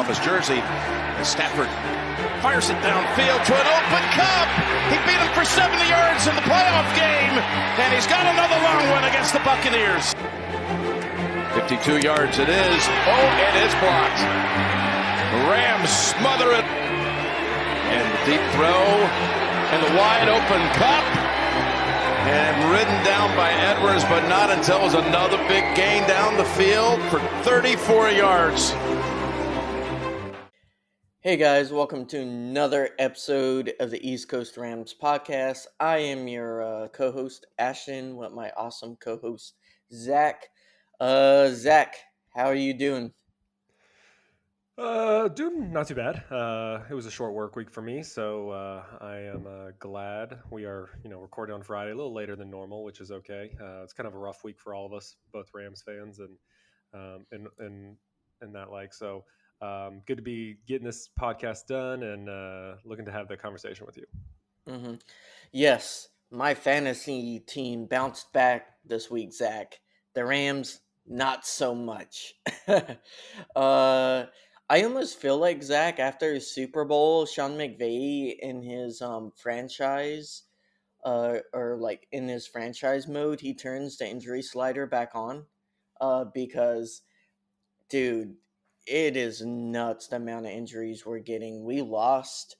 his jersey. And Stafford fires it downfield to an open Cup. He beat him for 70 yards in the playoff game, and he's got another long one against the Buccaneers. 52 yards it is. Oh, it is blocked. The Rams smother it. And the deep throw, and the wide open Cup. And ridden down by Edwards, but not until it was another big gain down the field for 34 yards. Hey guys, welcome to another episode of the East Coast Rams podcast. I am your co-host Ashton with my awesome co-host Zac. Zac, how are you doing? Doing not too bad. It was a short work week for me, so I am glad we are, recording on Friday a little later than normal, which is okay. It's kind of a rough week for all of us, both Rams fans and that like. So good to be getting this podcast done and looking to have that conversation with you. Mm-hmm. Yes, my fantasy team bounced back this week, Zac. The Rams, not so much. I almost feel like, Zac, after his Super Bowl, Sean McVay in his franchise, or like in his franchise mode, he turns the injury slider back on, because, dude, it is nuts the amount of injuries we're getting. We lost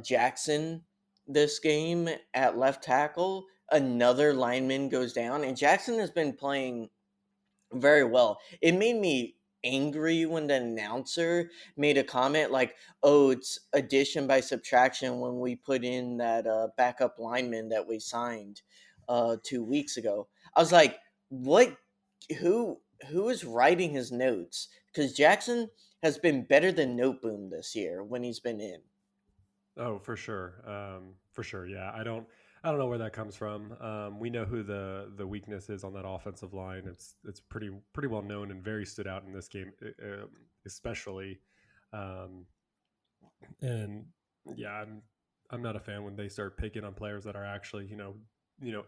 Jackson this game at left tackle. Another lineman goes down, and Jackson has been playing very well. It made me angry when the announcer made a comment like, "Oh, it's addition by subtraction," when we put in that backup lineman that we signed 2 weeks ago. I was like, "What? Who is writing his notes?" Because Jackson has been better than Noteboom this year when he's been in. Oh, for sure. Yeah, I don't know where that comes from. We know who the weakness is on that offensive line. It's pretty well known and very stood out in this game, especially. And yeah, I'm not a fan when they start picking on players that are actually,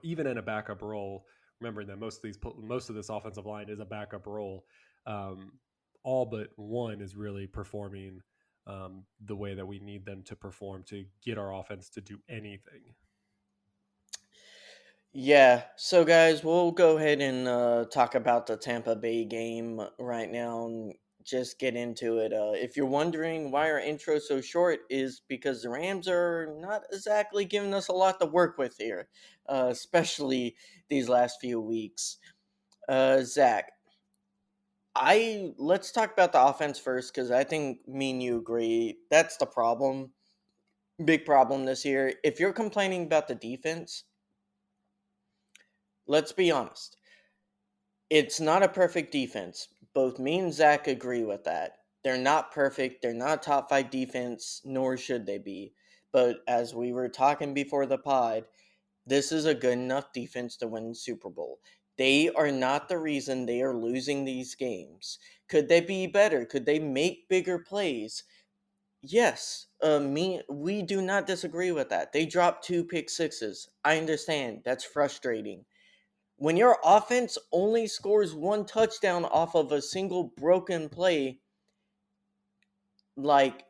even in a backup role. Remembering that most of this offensive line is a backup role. All but one is really performing the way that we need them to perform to get our offense to do anything. Yeah, so guys, we'll go ahead and talk about the Tampa Bay game right now and just get into it. If you're wondering why our intro is so short, is because the Rams are not exactly giving us a lot to work with here, especially these last few weeks. Zac, let's talk about the offense first because I think me and you agree that's the problem, big problem this year. If you're complaining about the defense, let's be honest. It's not a perfect defense. Both me and Zac agree with that. They're not perfect. They're not top 5 defense, nor should they be. But as we were talking before the pod, this is a good enough defense to win the Super Bowl. They are not the reason they are losing these games. Could they be better? Could they make bigger plays? Yes. We do not disagree with that. They dropped 2 pick sixes. I understand. That's frustrating. When your offense only scores 1 touchdown off of a single broken play, like,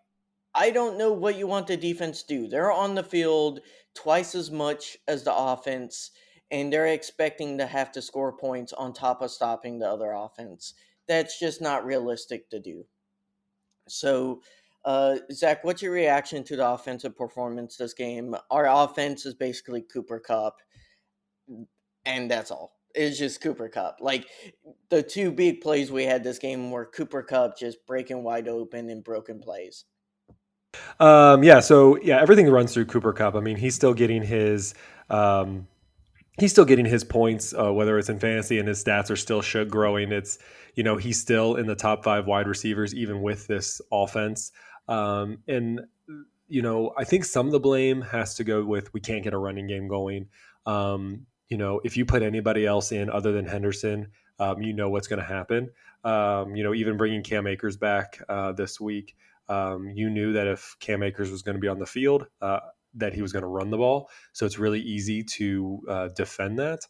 I don't know what you want the defense to do. They're on the field twice as much as the offense, and they're expecting to have to score points on top of stopping the other offense. That's just not realistic to do. So, Zac, what's your reaction to the offensive performance this game? Our offense is basically Cooper Kupp, and that's all. It's just Cooper Kupp. Like, the 2 big plays we had this game were Cooper Kupp just breaking wide open and broken plays. Everything runs through Cooper Kupp. I mean, he's still getting his points, whether it's in fantasy, and his stats are still growing. It's, he's still in the top 5 wide receivers, even with this offense. I think some of the blame has to go with we can't get a running game going. If you put anybody else in other than Henderson, what's going to happen. Even bringing Cam Akers back this week, you knew that if Cam Akers was going to be on the field, that he was going to run the ball. So it's really easy to defend that.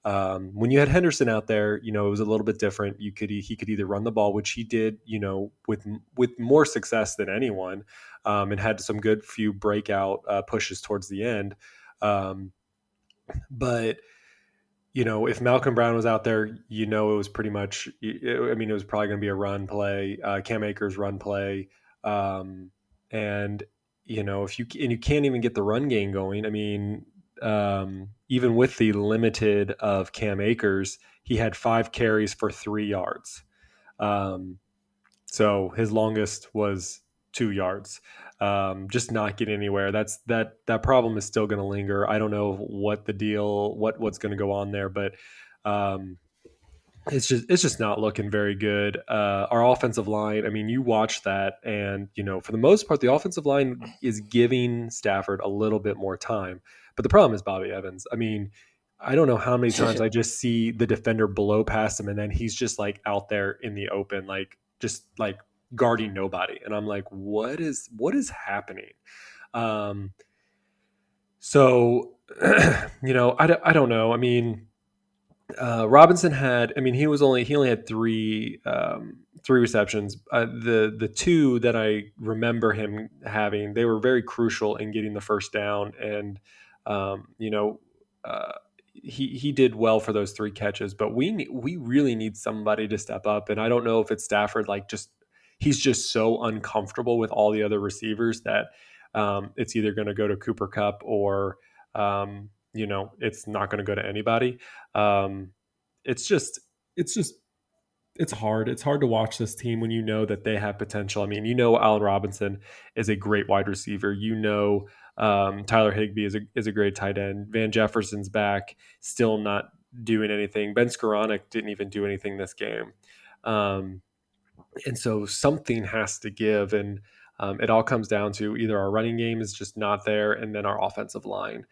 When you had Henderson out there, it was a little bit different. He could either run the ball, which he did, with more success than anyone, and had some good few breakout pushes towards the end. But if Malcolm Brown was out there, it was pretty much. It was probably going to be a run play, Cam Akers run play, and if you can't even get the run game going. Even with the limited of Cam Akers, he had 5 carries for 3 yards. So his longest was 2 yards. Just not getting anywhere. That problem is still going to linger. I don't know what the deal, what's going to go on there, but um, it's just not looking very good. Our offensive line, you watch that, and for the most part, the offensive line is giving Stafford a little bit more time. But the problem is Bobby Evans. I don't know how many times I just see the defender blow past him, and then he's just like out there in the open, like just like guarding nobody, and I'm like, what is happening? So I don't know. Robinson had, he only had three receptions. The two that I remember him having, they were very crucial in getting the first down, and uh, he did well for those 3 catches. But we really need somebody to step up, and I don't know if it's Stafford, like just he's just so uncomfortable with all the other receivers that it's either going to go to Cooper Kupp or it's not going to go to anybody. Um, it's just, it's just, it's hard. It's hard to watch this team when you know that they have potential. Allen Robinson is a great wide receiver. Tyler Higbee is a great tight end. Van Jefferson's back, still not doing anything. Ben Skoranek didn't even do anything this game. And so something has to give. And it all comes down to either our running game is just not there, and then our offensive line.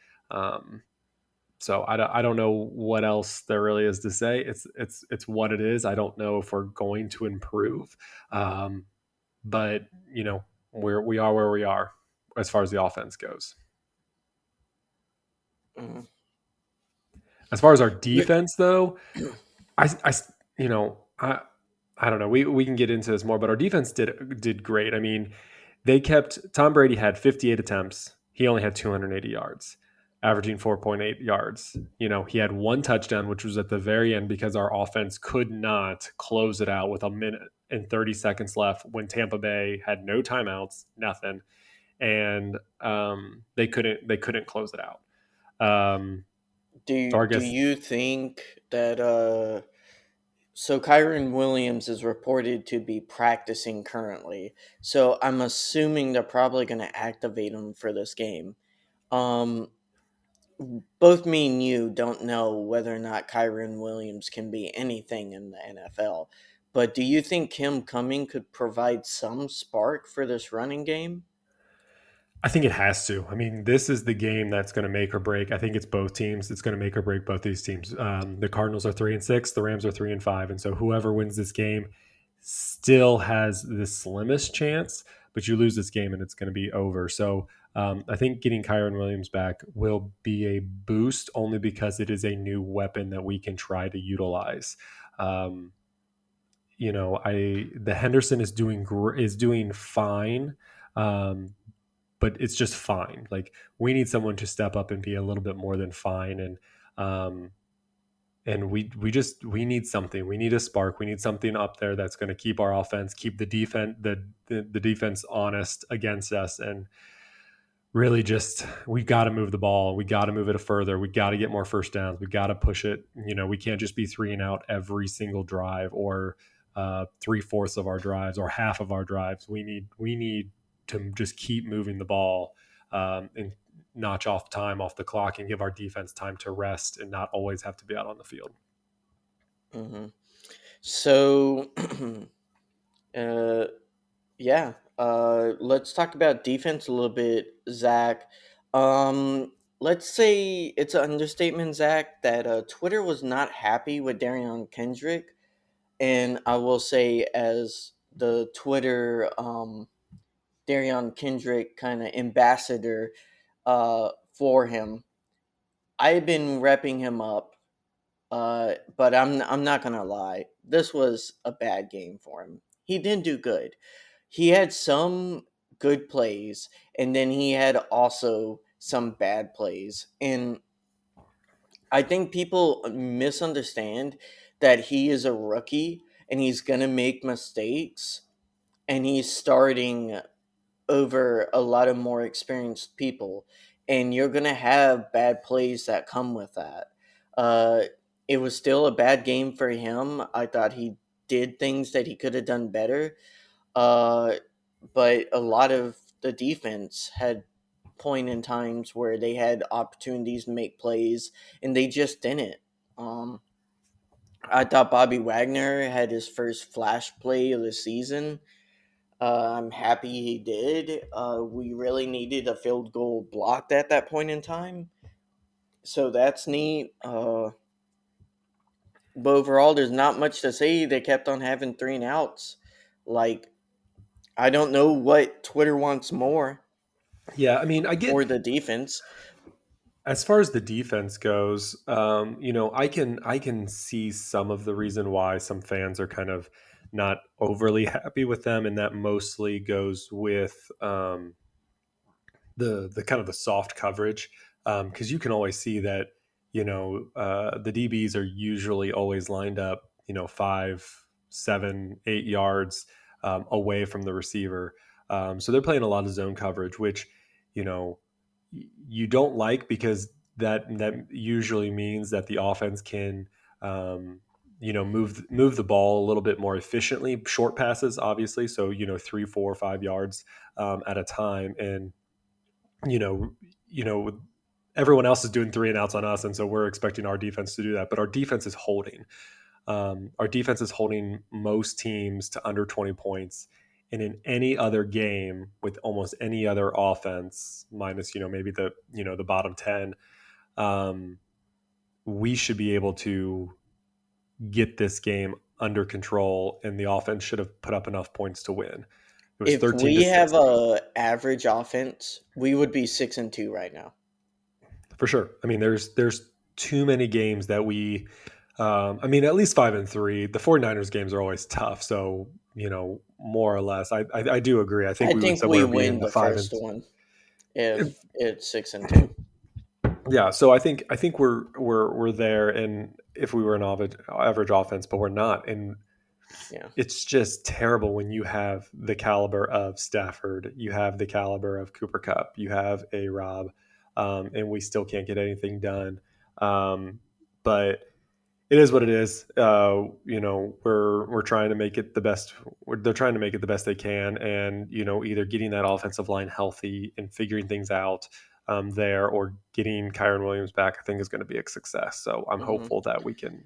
So I don't know what else there really is to say. It's what it is. I don't know if we're going to improve, but we are where we are as far as the offense goes. Mm-hmm. As far as our defense, though, I you know I I don't know. We can get into this more, but our defense did great. They kept Tom Brady had 58 attempts. He only had 280 yards, averaging 4.8 yards. He had 1 touchdown, which was at the very end because our offense could not close it out with a minute and 30 seconds left when Tampa Bay had no timeouts, nothing, and they couldn't close it out. So I Do guess you think that so Kyron Williams is reported to be practicing currently. So I'm assuming they're probably going to activate him for this game. Um Both me and you don't know whether or not Kyron Williams can be anything in the NFL. But do you think him coming could provide some spark for this running game? I think it has to. This is the game that's going to make or break. I think it's both teams. It's going to make or break both these teams. The Cardinals are 3-6. The Rams are 3-5. And so whoever wins this game still has the slimmest chance. But you lose this game and it's going to be over. So I think getting Kyron Williams back will be a boost only because it is a new weapon that we can try to utilize. The Henderson is doing fine. But it's just fine. Like, we need someone to step up and be a little bit more than fine. And we need something. We need a spark. We need something up there that's going to keep our offense, keep the defense honest against us, and really just, we got to move the ball. We got to move it further. We got to get more first downs. We got to push it. We can't just be 3 and out every single drive, or 3/4 of our drives, or half of our drives. We need to just keep moving the ball, and notch off time off the clock, and give our defense time to rest and not always have to be out on the field. Mm-hmm. So, yeah. Let's talk about defense a little bit, Zach. Let's say it's an understatement, Zach, that Twitter was not happy with Darion Kendrick, and I will say, as the Twitter Darion Kendrick kind of ambassador for him, I've been repping him up But I'm not gonna lie. This was a bad game for him. He didn't do good. He had some good plays, and then he had also some bad plays. And I think people misunderstand that he is a rookie and he's gonna make mistakes, and he's starting over a lot of more experienced people, and you're gonna have bad plays that come with that. Uh, it was still a bad game for him. I thought he did things that he could have done better, uh, but a lot of the defense had point in times where they had opportunities to make plays and they just didn't. Um, I thought Bobby Wagner had his first flash play of the season. I'm happy he did. We really needed a field goal blocked at that point in time, so that's neat. But overall, there's not much to say. They kept on having 3 and outs. Like, I don't know what Twitter wants more, Yeah, I mean, I get or the defense. as far as the defense goes, I can see some of the reason why some fans are kind of not overly happy with them, and that mostly goes with the kind of the soft coverage, because you can always see that the DBs are usually always lined up 5, 7, 8 yards away from the receiver, so they're playing a lot of zone coverage, which you know you don't like, because that usually means that the offense can move the ball a little bit more efficiently, short passes obviously, so 3, 4, 5 yards at a time, and you know, everyone else is doing 3 and outs on us, and so we're expecting our defense to do that. But our defense is holding. Our defense is holding most teams to under 20 points. And in any other game with almost any other offense, minus maybe the bottom 10, um, we should be able to get this game under control, and the offense should have put up enough points to win. It was If 13 we to have 6. a average offense, we would be 6-2 right now. For sure. I mean, there's too many games that we I mean, at least 5-3. The 49ers games are always tough, so more or less, I do agree. I think I we would think we somewhere be win in the the five first and one if it's 6-2. yeah. So I think we're there, and if we were an average offense, but we're not, and Yeah. it's just terrible when you have the caliber of Stafford, you have the caliber of Cooper Cup, you have a Rob, and we still can't get anything done. But it is what it is. We're trying to make it the best. They're trying to make it the best they can, and either getting that offensive line healthy and figuring things out there, or getting Kyron Williams back, I think is going to be a success. So I'm hmm hopeful that we can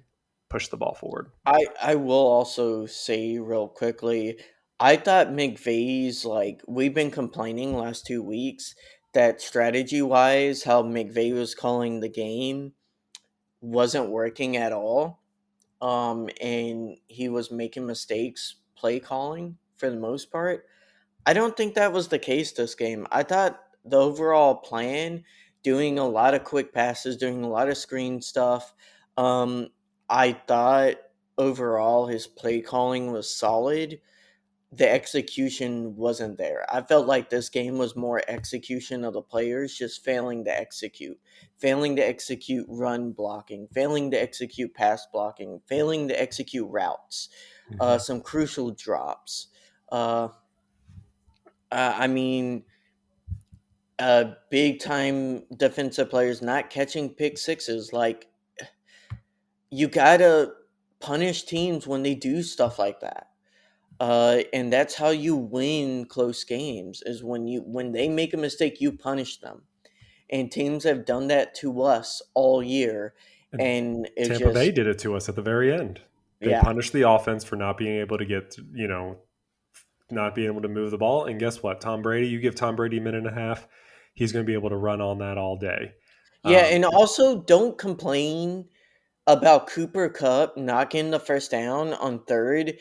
push the ball forward. I will also say real quickly, I thought McVay's, like, we've been complaining last 2 weeks that strategy wise, how McVay was calling the game wasn't working at all. And he was making mistakes play calling for the most part. I don't think that was the case this game. I thought the overall plan, doing a lot of quick passes, doing a lot of screen stuff, um, I thought overall his play calling was solid. The execution wasn't there. I felt like this game was more execution of the players just failing to execute run blocking, failing to execute pass blocking, failing to execute routes, Mhm. some crucial drops. Uh, I mean, big time defensive players not catching pick sixes. Like, you gotta punish teams when they do stuff like that. And that's how you win close games, is when they make a mistake, you punish them. And teams have done that to us all year, And and it Tampa Bay just did it to us at the very end. They yeah. punished the offense for not being able to not being able to move the ball. And guess what? Tom Brady, you give Tom Brady a minute and a half, he's going to be able to run on that all day. Yeah, Um, and also don't complain about Cooper Cup knocking the first down on third,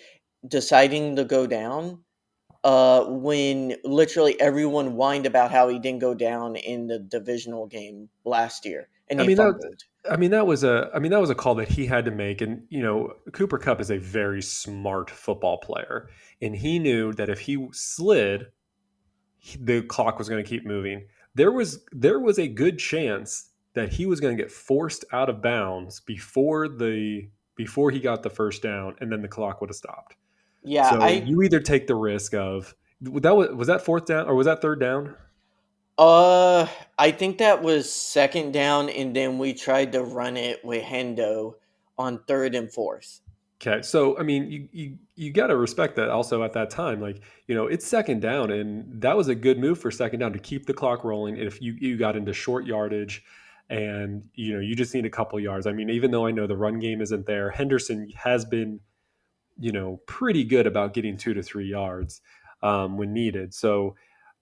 deciding to go down. when literally everyone whined about how he didn't go down in the divisional game last year and I he mean that. fumbled. That was a call that he had to make, and Cooper Cup is a very smart football player, and he knew that if he slid, the clock was going to keep moving. There was a good chance that he was going to get forced out of bounds before he got the first down, and then the clock would have stopped. Yeah, So you either take the risk of was that fourth down or was that third down? uh I think that was second down and then we tried to run it with Hendo on third and fourth. Okay, so I mean, you got to respect that. Also, at that time, like it's second down, and that was a good move for second down to keep the clock rolling. If you got into short yardage, and you just need a couple yards. I mean, even though I know the run game isn't there, Henderson has been pretty good about getting 2 to 3 yards when needed. So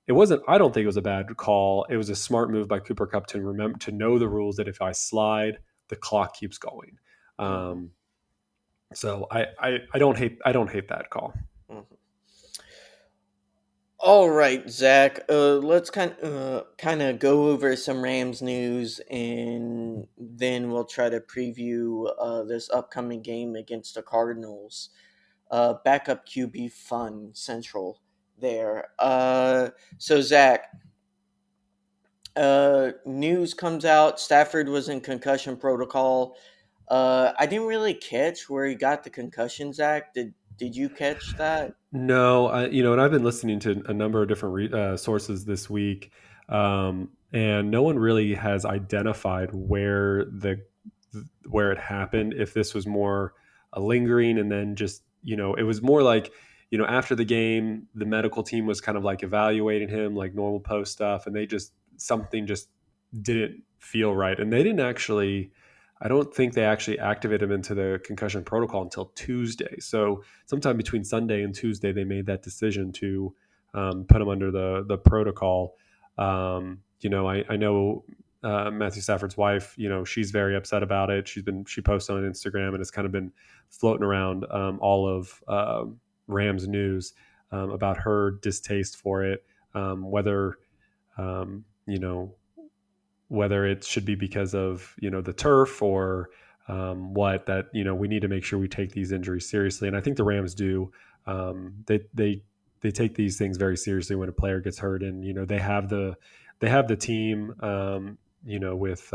it wasn't. I don't think it was a bad call. It was a smart move by Cooper Cup to remember to know the rules that if I slide, the clock keeps going. Hmm. So I don't hate that call. Hmm. All right, Zach. Let's kind of go over some Rams news, and then we'll try to preview this upcoming game against the Cardinals. Backup QB fun central there. So Zach, news comes out. Stafford was in concussion protocol. I didn't really catch where he got the concussion. Zach, did you catch that? No, and I've been listening to a number of different sources this week, and no one really has identified where it happened. If this was more a lingering, and then just it was more like after the game, the medical team was kind of like evaluating him, like normal post stuff, and they just something just didn't feel right, and they didn't actually. I don't think they actually activated him into the concussion protocol until Tuesday. So sometime between Sunday and Tuesday, they made that decision to put him under the protocol. I know Matthew Stafford's wife. She's very upset about it. She posted on Instagram, and it's kind of been floating around all of Rams news about her distaste for it. Whether um, you know whether it should be because of the turf or what that we need to make sure we take these injuries seriously, and I think the Rams do. They take these things very seriously when a player gets hurt, and they have the team. With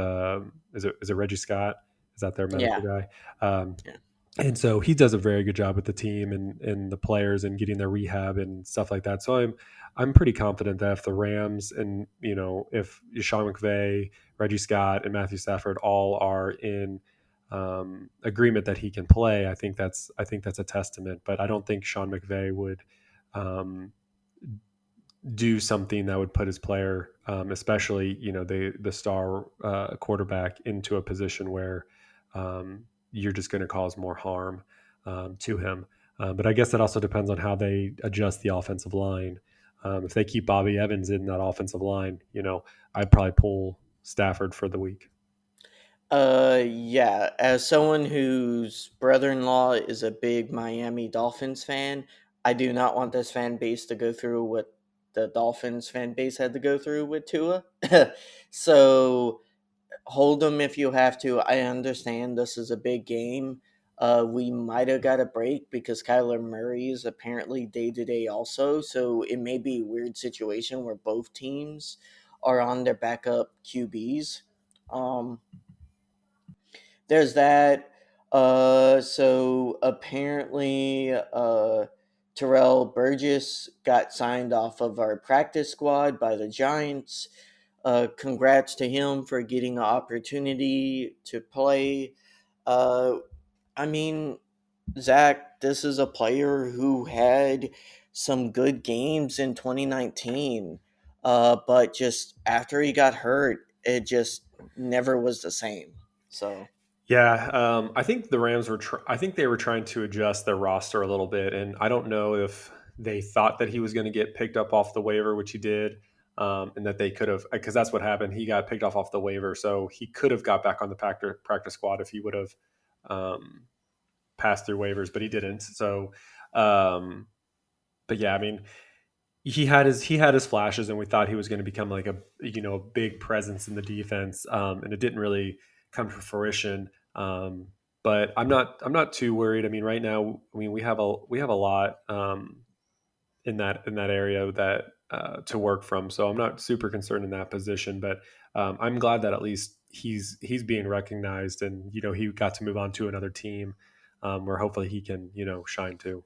is it Reggie Scott? Is that their medical Yeah, guy? Um, yeah, and so he does a very good job with the team and the players and getting their rehab and stuff like that. So I'm pretty confident that if the Rams and if Sean McVay, Reggie Scott, and Matthew Stafford all are in agreement that he can play, I think that's a testament. But I don't think Sean McVay would um, do something that would put his player, especially the star quarterback, into a position where you're just going to cause more harm to him. But I guess that also depends on how they adjust the offensive line. If they keep Bobby Evans in that offensive line, I'd probably pull Stafford for the week. yeah. As someone whose brother-in-law is a big Miami Dolphins fan, I do not want this fan base to go through what the Dolphins fan base had to go through with Tua. So hold them if you have to. I understand this is a big game. We might have got a break because Kyler Murray is apparently day to day also. So it may be a weird situation where both teams are on their backup QBs. Um, there's that. So apparently, Terrell Burgess got signed off of our practice squad by the Giants. Congrats to him for getting an opportunity to play. Uh, I mean, Zach, this is a player who had some good games in 2019, but just after he got hurt, it just never was the same. So, Yeah, I think the Rams were. I think they were trying to adjust their roster a little bit, and I don't know if they thought that he was going to get picked up off the waiver, which he did, and that they could have, because that's what happened. He got picked off the waiver, so he could have got back on the practice squad if he would have um, passed through waivers, but he didn't. So, but yeah, I mean. he had his flashes, and we thought he was going to become like a big presence in the defense, and it didn't really come to fruition. But I'm not too worried. I mean, right now, I mean we have a lot in that area that to work from. So I'm not super concerned in that position, but I'm glad that at least he's being recognized, and he got to move on to another team where hopefully he can shine too.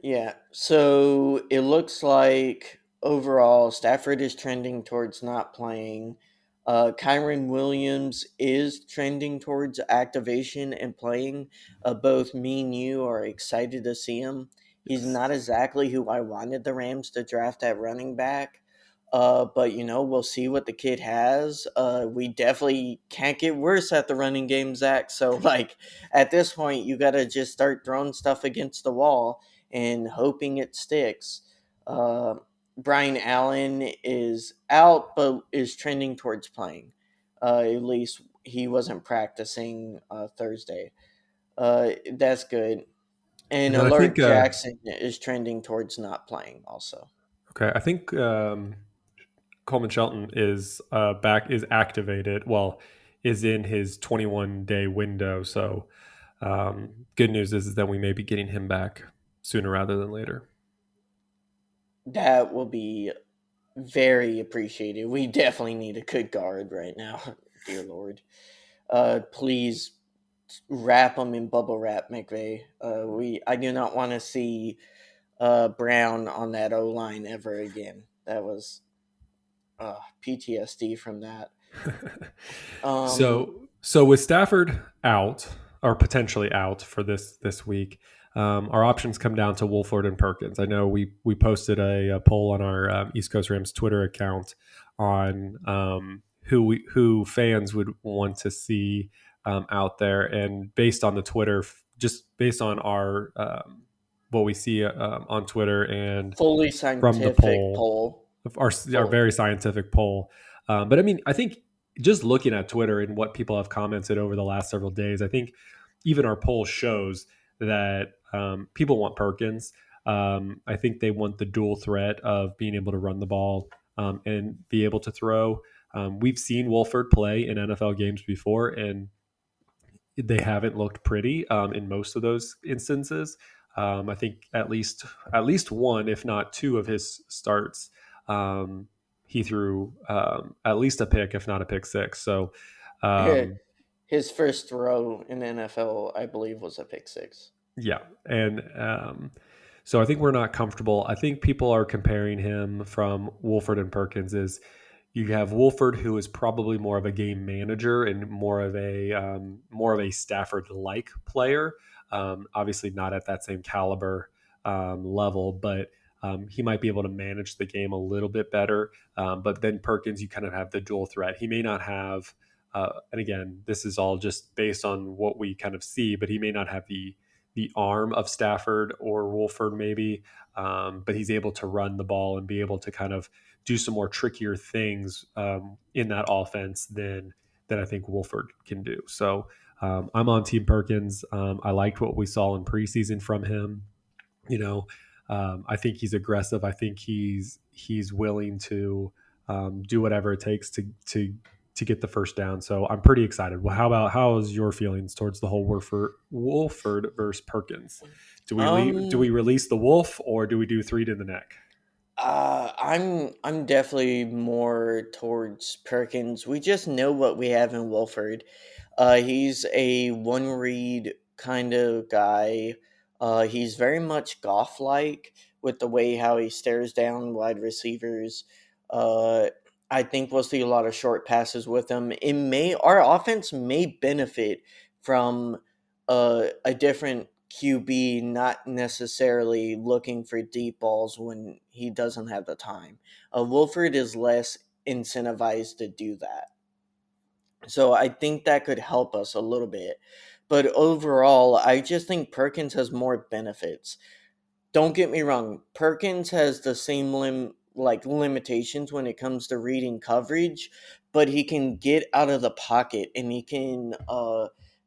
Yeah, so it looks like overall Stafford is trending towards not playing. Kyron Williams is trending towards activation and playing. Both me and you are excited to see him. He's Yes. not exactly who I wanted the Rams to draft at running back. But we'll see what the kid has. We definitely can't get worse at the running game, Zach. So like at this point, you gotta just start throwing stuff against the wall and hoping it sticks. Uh, Brian Allen is out, but is trending towards playing. At least he wasn't practicing Thursday. That's good. And And then I Alert think Jackson is trending towards not playing also. okay, I think Coleman Shelton is activated. Well, is in his 21-day window. So good news is that we may be getting him back sooner rather than later. That will be very appreciated. We definitely need a good guard right now. Dear Lord. Please wrap them in bubble wrap, McVay. I do not want to see Brown on that O line ever again. That was PTSD from that. Um, So with Stafford out or potentially out for this week, our options come down to Wolford and Perkins. I know we posted a poll on our East Coast Rams Twitter account on who fans would want to see out there, and based on the Twitter, just based on our what we see on Twitter and Fully from the scientific poll, poll. our very scientific poll. But I mean, I think just looking at Twitter and what people have commented over the last several days, I think even our poll shows that people want Perkins. I think they want the dual threat of being able to run the ball and be able to throw. We've seen Wolford play in NFL games before, and they haven't looked pretty in most of those instances. I think at least one, if not two, of his starts, um, he threw at least a pick, if not a pick six. So, um, His first throw in the NFL, I believe, was a pick six. yeah, and so I think we're not comfortable. I think people are comparing him from Wolford and Perkins. Is you have Wolford, who is probably more of a game manager and more of a Stafford-like player. Obviously, not at that same caliber level, but he might be able to manage the game a little bit better. But then Perkins, you kind of have the dual threat. He may not have, and again, this is all just based on what we kind of see, but he may not have the arm of Stafford or Wolford, maybe, but he's able to run the ball and be able to kind of do some more trickier things in that offense than I think Wolford can do. So I'm on Team Perkins. I liked what we saw in preseason from him. You know, I think he's aggressive. I think he's willing to do whatever it takes to get the first down. So I'm pretty excited. Well, how's your feelings towards the whole Wolford versus Perkins? Do we release the wolf, or do we do three to the neck? I'm definitely more towards Perkins. We just know what we have in Wolford. He's a one read kind of guy. He's very much Goff like with the way how he stares down wide receivers. Uh, I think we'll see a lot of short passes with him. Our offense may benefit from a different QB not necessarily looking for deep balls when he doesn't have the time. Wolford is less incentivized to do that. So I think that could help us a little bit. But overall, I just think Perkins has more benefits. Don't get me wrong, Perkins has the same limitations when it comes to reading coverage, but he can get out of the pocket and he can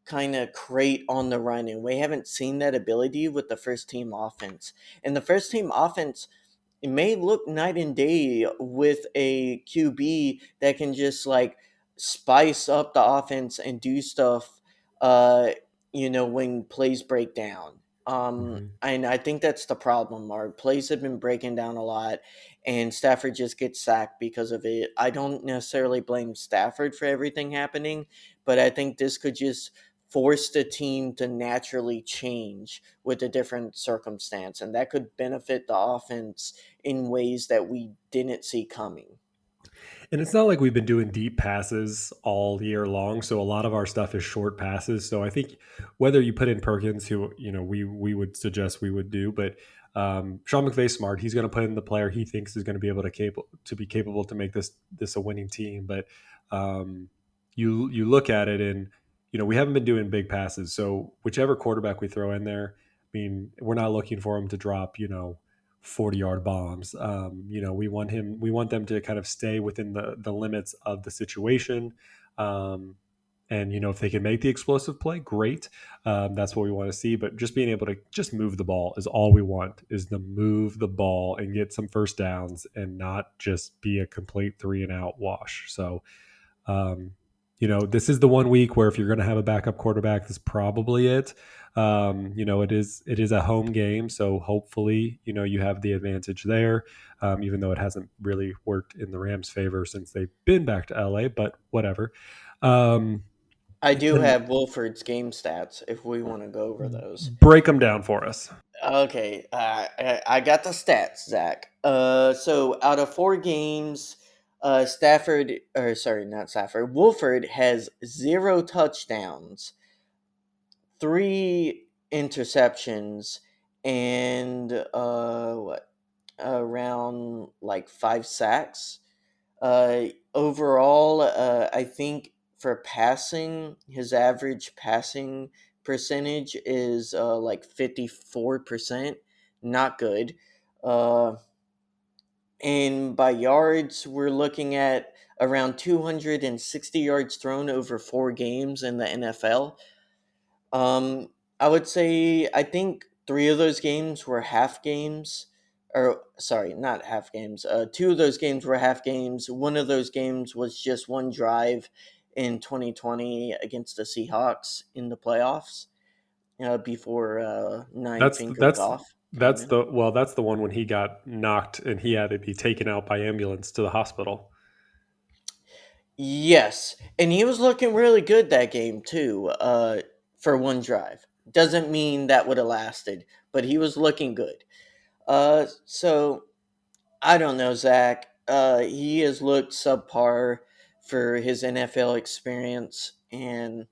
kind of create on the run, and we haven't seen that ability with the first team offense. And the first team offense, it may look night and day with a QB that can just like spice up the offense and do stuff, uh, when plays break down. Mhm. And I think that's the problem. Our plays have been breaking down a lot, and Stafford just gets sacked because of it. I don't necessarily blame Stafford for everything happening, but I think this could just force the team to naturally change with a different circumstance, and that could benefit the offense in ways that we didn't see coming. And it's not like we've been doing deep passes all year long, so a lot of our stuff is short passes. So I think whether you put in Perkins, who we would suggest we would do, but Sean McVay's smart. He's going to put in the player he thinks is going to be able to be capable to make this a winning team. But um, you look at it, and we haven't been doing big passes. So whichever quarterback we throw in there, I mean, we're not looking for him to drop 40-yard bombs. We want them to kind of stay within the limits of the situation. Um, and if they can make the explosive play, great. That's what we want to see. But just being able to just move the ball is all we want, is to move the ball and get some first downs and not just be a complete 3-and-out wash. So um, this is the one week where if you're going to have a backup quarterback, that's probably it. It is a home game, so hopefully, you have the advantage there. Even though it hasn't really worked in the Rams' favor since they've been back to LA, but whatever. Um, I do and have Wolford's game stats if we want to go over those. break them down for us. Okay, I got the stats, Zach. So out of 4 games, Stafford, or sorry, not Stafford, Wolford has 0 touchdowns, 3 interceptions, and what, around like 5 sacks. Overall, I think for passing, his average passing percentage is like 54%. Not good. Uh, and by yards, we're looking at around 260 yards thrown over 4 games in the NFL. Um, I would say I think 3 of those games were half games, or sorry, not half games. 2 of those games were half games. One of those games was just one drive in 2020 against the Seahawks in the playoffs. Before Nine That's Finger that's Goff came that's in. the one when he got knocked and he had to be taken out by ambulance to the hospital. Yes, and he was looking really good that game too. For one drive, doesn't mean that would have lasted, but he was looking good. So I don't know, Zach. He has looked subpar for his NFL experience, and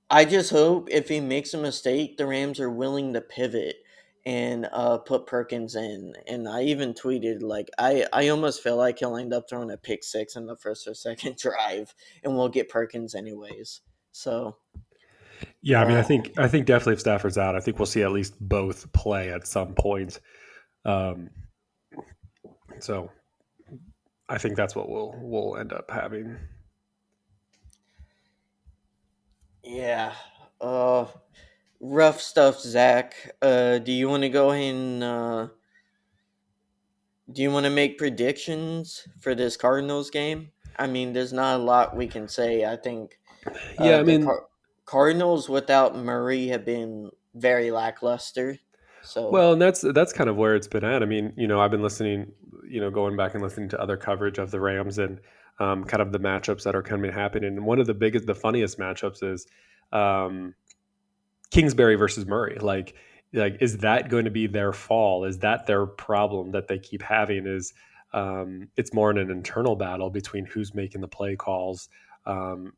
I just hope if he makes a mistake, the Rams are willing to pivot and put Perkins in. And I even tweeted like I almost feel like he'll end up throwing a pick six in the first or second drive, and we'll get Perkins anyways. So Yeah, I mean, I uh, think I think definitely if Stafford's out, I think we'll see at least both play at some point. Um, so I think that's what we'll end up having. yeah, uh, rough stuff, Zach. Do you want to go ahead and do you want to make predictions for this Cardinals game? I mean, there's not a lot we can say. I think Yeah, I the mean, Cardinals without Murray have been very lackluster. So well, and that's kind of where it's been at. I mean, I've been listening, going back and listening to other coverage of the Rams and kind of the matchups that are coming happening. And one of the funniest matchups is um, Kingsbury versus Murray. Like, is that going to be their fall? Is that their problem that they keep having? Is it's more in an internal battle between who's making the play calls and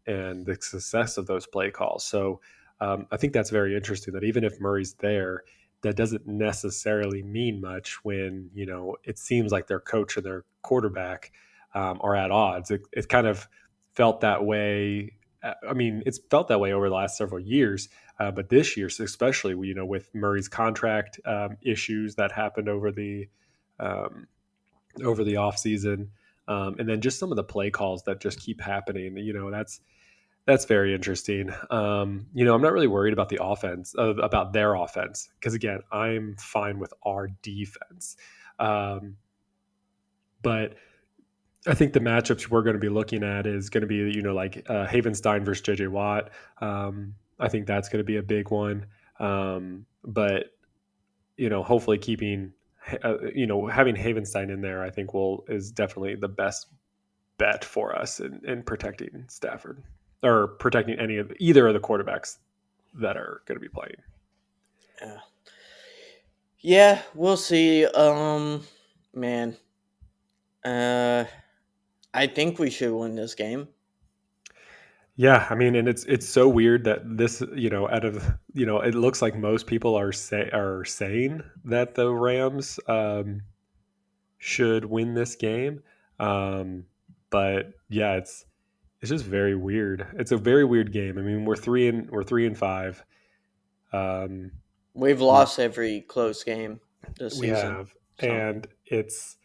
the success of those play calls. So I think that's very interesting. That even if Murray's there, that doesn't necessarily mean much when it seems like their coach and their quarterback are at odds. It kind of felt that way. I mean, it's felt that way over the last several years, but this year, especially, with Murray's contract issues that happened um, over the offseason, and then just some of the play calls that just keep happening. That's very interesting. I'm not really worried about the offense, about their offense, because again, I'm fine with our defense. But I think the matchups we're going to be looking at is going to be, like Havenstein versus JJ Watt. I think that's going to be a big one. But, hopefully keeping, having Havenstein in there, I think is definitely the best bet for us in protecting Stafford or protecting either of the quarterbacks that are going to be playing. Yeah. Yeah, we'll see. Man. I think we should win this game. Yeah, I mean, and it's so weird that this, out of, it looks like most people are saying that the Rams should win this game. But yeah, it's just very weird. It's a very weird game. I mean, we're 3-5. We've We lost every close game this we season. have, So and it's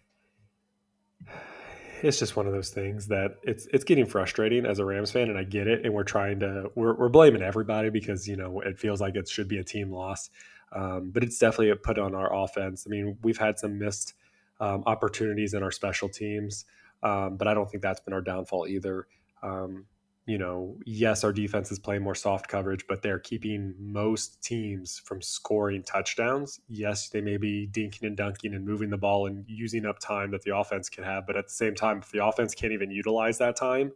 just one of those things that it's getting frustrating as a Rams fan, and I get it. And we're blaming everybody because it feels like it should be a team loss, but it's definitely a put on our offense. I mean, we've had some missed opportunities in our special teams, but I don't think that's been our downfall either. Um, yes, our defense is playing more soft coverage, but they're keeping most teams from scoring touchdowns. Yes, they may be dinking and dunking and moving the ball and using up time that the offense can have. But at the same time, if the offense can't even utilize that time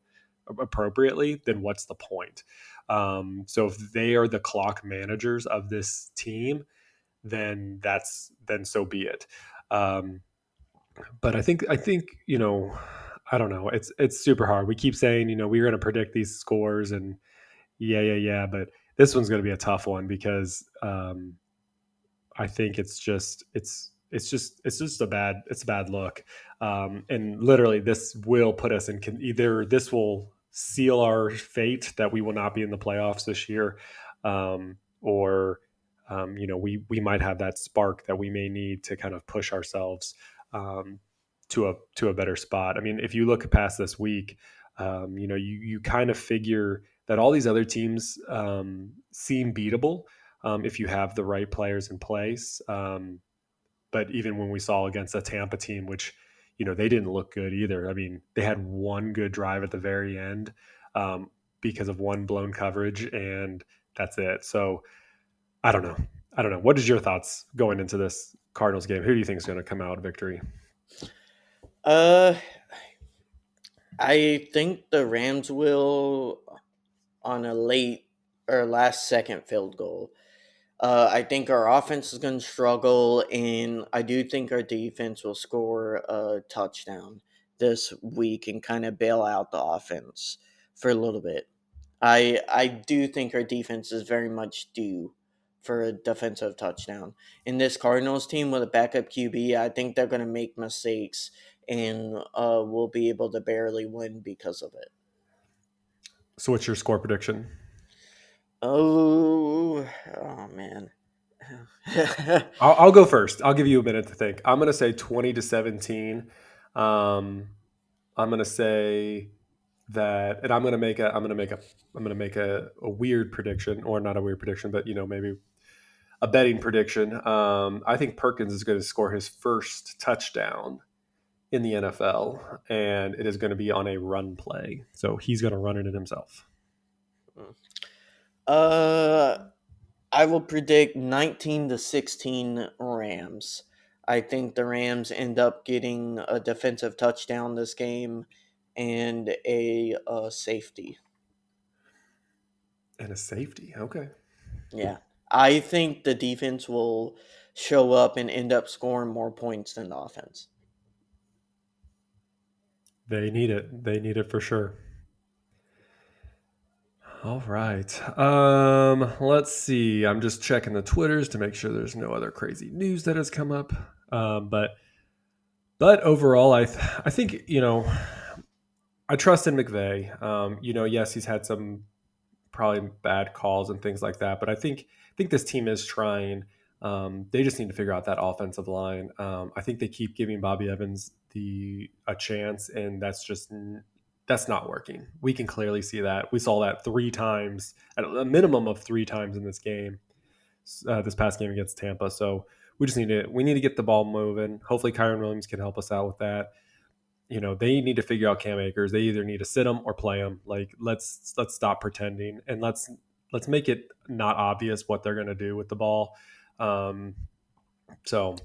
appropriately, then what's the point? So if they are the clock managers of this team, then so be it. But I think I don't know. It's super hard. We keep saying we're going to predict these scores and yeah. But this one's going to be a tough one because I think it's just a bad look. And literally, this will put us in either this will seal our fate that we will not be in the playoffs this year, or we might have that spark that we may need to kind of push ourselves to a better spot. I mean, if you look past this week, you kind of figure that all these other teams seem beatable if you have the right players in place. But even when we saw against a Tampa team, which they didn't look good either. I mean, they had one good drive at the very end because of one blown coverage, and that's it. So I don't know. What is your thoughts going into this Cardinals game? Who do you think is going to come out victory? I think the Rams will on a late or last second field goal. I think our offense is going to struggle, and I do think our defense will score a touchdown this week and kind of bail out the offense for a little bit. I do think our defense is very much due for a defensive touchdown. In this Cardinals team with a backup QB, I think they're going to make mistakes and we'll be able to barely win because of it. So what's your score prediction? Oh man. I'll go first. I'll give you a minute to think. I'm going to say 20-17. I'm going to say that, and I'm going to make a weird prediction, or not a weird prediction, but maybe a betting prediction. I think Perkins is going to score his first touchdown in the NFL, and it is going to be on a run play. So he's going to run it in himself. I will predict 19-16 Rams. I think the Rams end up getting a defensive touchdown this game and a safety. And a safety, okay. Yeah. I think the defense will show up and end up scoring more points than the offense. They need it. They need it for sure. All right. Let's see. I'm just checking the Twitters to make sure there's no other crazy news that has come up. But overall, I think I trust in McVay. Yes, he's had some probably bad calls and things like that, but I think this team is trying. They just need to figure out that offensive line. I think they keep giving Bobby Evans a chance, and that's not working. We can clearly see that. We saw that 3 times, at a minimum of 3 times in this game, this past game against Tampa. So we need to get the ball moving. Hopefully Kyron Williams can help us out with that. They need to figure out Cam Akers. They either need to sit him or play him. Like let's stop pretending, and let's make it not obvious what they're going to do with the ball. So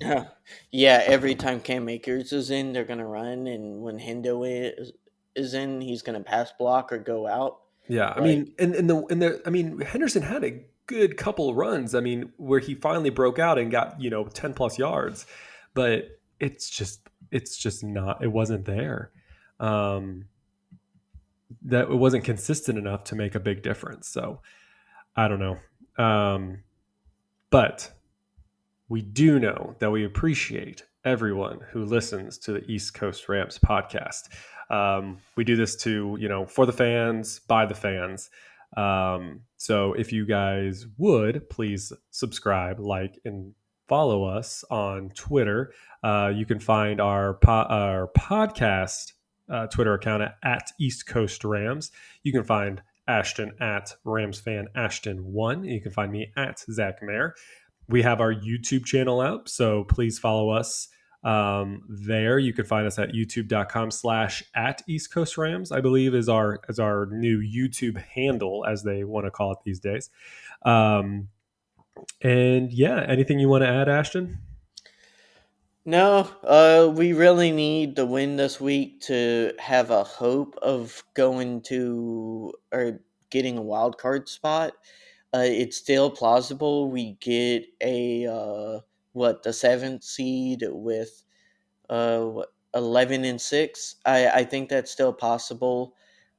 Yeah, every time Cam Akers is in, they're gonna run, and when Hendo is in, he's gonna pass block or go out. yeah, I Like, mean, I mean, Henderson had a good couple of runs. I mean, where he finally broke out and got 10+ yards, but it's just not. It wasn't there. That it wasn't consistent enough to make a big difference. So I don't know. But we do know that we appreciate everyone who listens to the East Coast Rams podcast. We do this for the fans, by the fans. So if you guys would please subscribe, like, and follow us on Twitter. You can find our podcast Twitter account at East Coast Rams. You can find Ashton at RamsFan Ashton1. You can find me at Zac Mayer. We have our YouTube channel out, so please follow us there. You can find us at youtube.com/at East Coast Rams, I believe is our new YouTube handle, as they want to call it these days. And yeah, anything you want to add, Ashton? no, we really need the win this week to have a hope of going to or getting a wild card spot. It's still plausible we get the 7th seed with 11-6. I think that's still possible.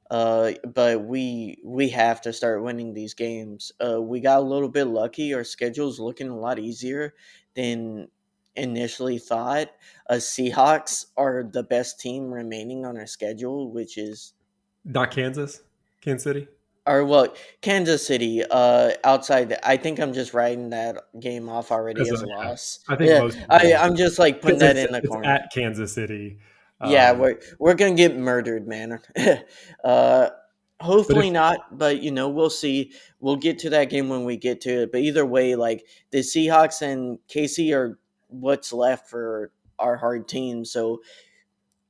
But we have to start winning these games. We got a little bit lucky. Our schedule's looking a lot easier than initially thought. Seahawks are the best team remaining on our schedule, which is Not Kansas City. Kansas City. Outside, I think I'm just writing that game off already as a loss. I think Yeah, most people I'm just like putting that in the it's corner. at Kansas City. Yeah, we're gonna get murdered, man. Hopefully not, but we'll see. We'll get to that game when we get to it. But either way, like the Seahawks and KC are what's left for our hard team. So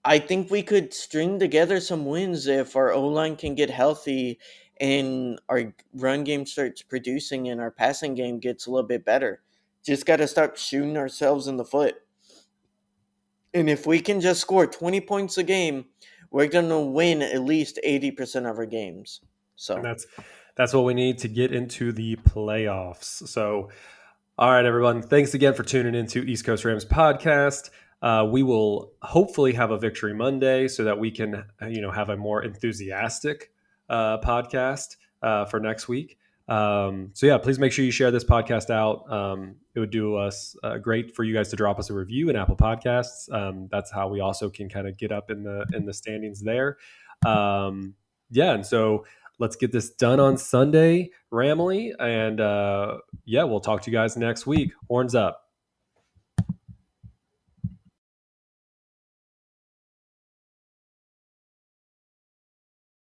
I think we could string together some wins if our O line can get healthy and our run game starts producing and our passing game gets a little bit better. Just got to stop shooting ourselves in the foot. And if we can just score 20 points a game, we're going to win at least 80% of our games. So, and that's what we need to get into the playoffs. So, all right, everyone. Thanks again for tuning into East Coast Rams podcast. We will hopefully have a victory Monday so that we can, have a more enthusiastic podcast for next week. So yeah, please make sure you share this podcast out. It would do us great for you guys to drop us a review in Apple Podcasts. That's how we also can kind of get up in the standings there. Yeah, and so let's get this done on Sunday, Ramley, and yeah, we'll talk to you guys next week. Horns up.